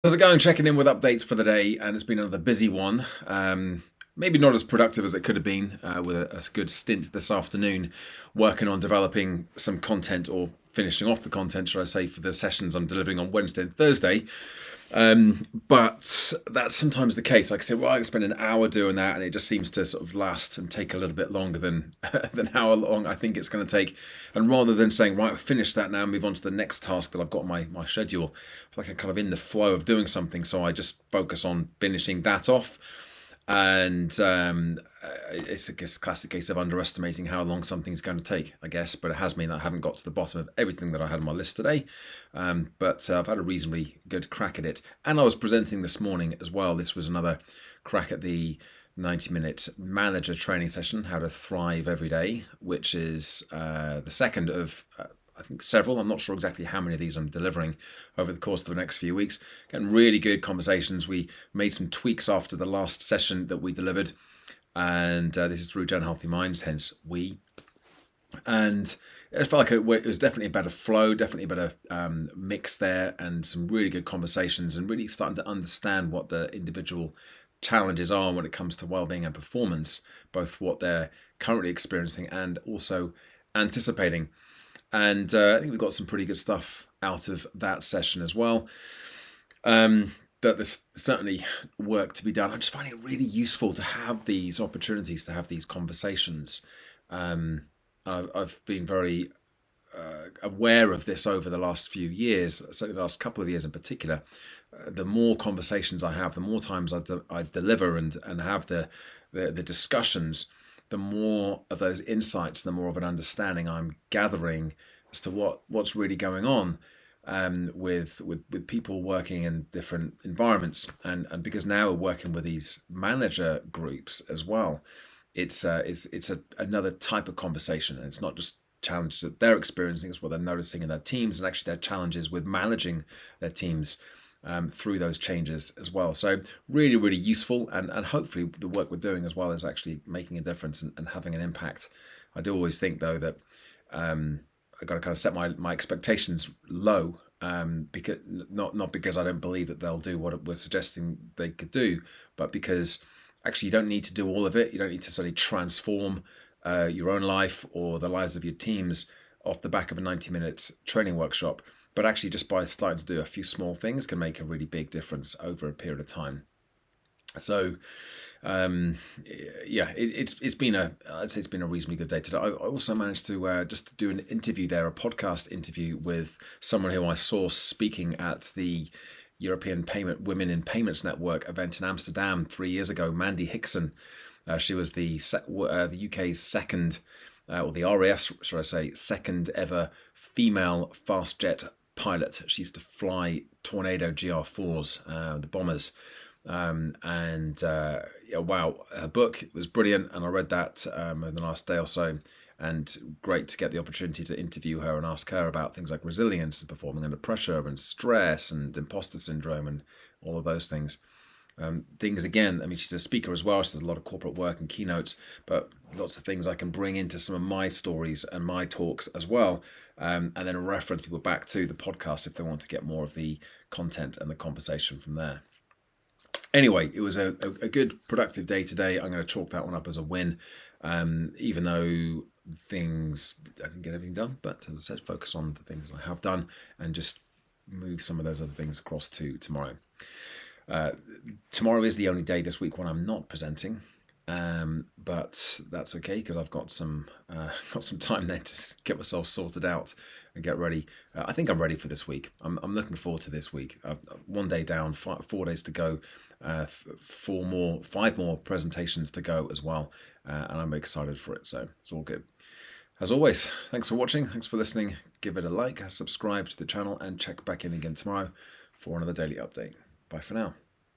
How's it going? Checking in with updates for the day, and it's been another busy one. Maybe not as productive as it could have been, with a good stint this afternoon working on developing some content or finishing off the content, should I say, for the sessions I'm delivering on Wednesday and Thursday. But that's sometimes the case. Like I said, well, I can spend an hour doing that, and it just seems to sort of last and take a little bit longer than than how long I think it's going to take. And rather than saying, right, I've finished that now, move on to the next task that I've got on my schedule, I feel like I'm kind of in the flow of doing something, so I just focus on finishing that off. And it's a classic case of underestimating how long something's going to take, I guess. But it has meant I haven't got to the bottom of everything that I had on my list today. But I've had a reasonably good crack at it. And I was presenting this morning as well. This was another crack at the 90-minute manager training session, How to Thrive Every Day, which is the second of I think several. I'm not sure exactly how many of these I'm delivering over the course of the next few weeks. Getting really good conversations. We made some tweaks after the last session that we delivered, and this is through Gen Healthy Minds, hence we. And it felt like it was definitely a better flow, definitely a better mix there, and some really good conversations, and really starting to understand what the individual challenges are when it comes to well-being and performance, both what they're currently experiencing and also anticipating. And I think we've got some pretty good stuff out of that session as well. That there's certainly work to be done. I just find it really useful to have these opportunities, to have these conversations. I've been very aware of this over the last few years, certainly the last couple of years in particular. The more conversations I have, the more times I deliver and have the discussions, the more of those insights, the more of an understanding I'm gathering as to what's really going on with people working in different environments, and because now we're working with these manager groups as well, it's another type of conversation, and it's not just challenges that they're experiencing, it's what they're noticing in their teams, and actually their challenges with managing their teams through those changes as well. So really, really useful, and hopefully the work we're doing as well is actually making a difference and having an impact. I do always think though that I've got to kind of set my expectations low, because not because I don't believe that they'll do what we're suggesting they could do, but because actually you don't need to do all of it. You don't need to suddenly transform your own life or the lives of your teams off the back of a 90-minute training workshop. But actually, just by starting to do a few small things can make a really big difference over a period of time. So, yeah, it's been I'd say it's been a reasonably good day today. I also managed to just do an interview there, a podcast interview with someone who I saw speaking at the European Women in Payments Network event in Amsterdam 3 years ago. Mandy Hickson, she was the UK's second, or the RAF's, should I say, second ever female fast jet pilot. She used to fly Tornado GR4s, the bombers. Yeah, wow, her book was brilliant, and I read that over the last day or so, and great to get the opportunity to interview her and ask her about things like resilience and performing under pressure and stress and imposter syndrome and all of those things. Things again, I mean, she's a speaker as well. She does a lot of corporate work and keynotes, but lots of things I can bring into some of my stories and my talks as well, and then reference people back to the podcast if they want to get more of the content and the conversation from there. Anyway, it was a good, productive day today. I'm going to chalk that one up as a win, even though I didn't get everything done. But as I said, focus on the things I have done and just move some of those other things across to tomorrow. Tomorrow is the only day this week when I'm not presenting, but that's okay because I've got some time there to get myself sorted out and get ready. I think I'm ready for this week. I'm looking forward to this week. One day down, 4 days to go, 5 more presentations to go as well, and I'm excited for it. So it's all good. As always, thanks for watching. Thanks for listening. Give it a like, subscribe to the channel, and check back in again tomorrow for another daily update. Bye for now.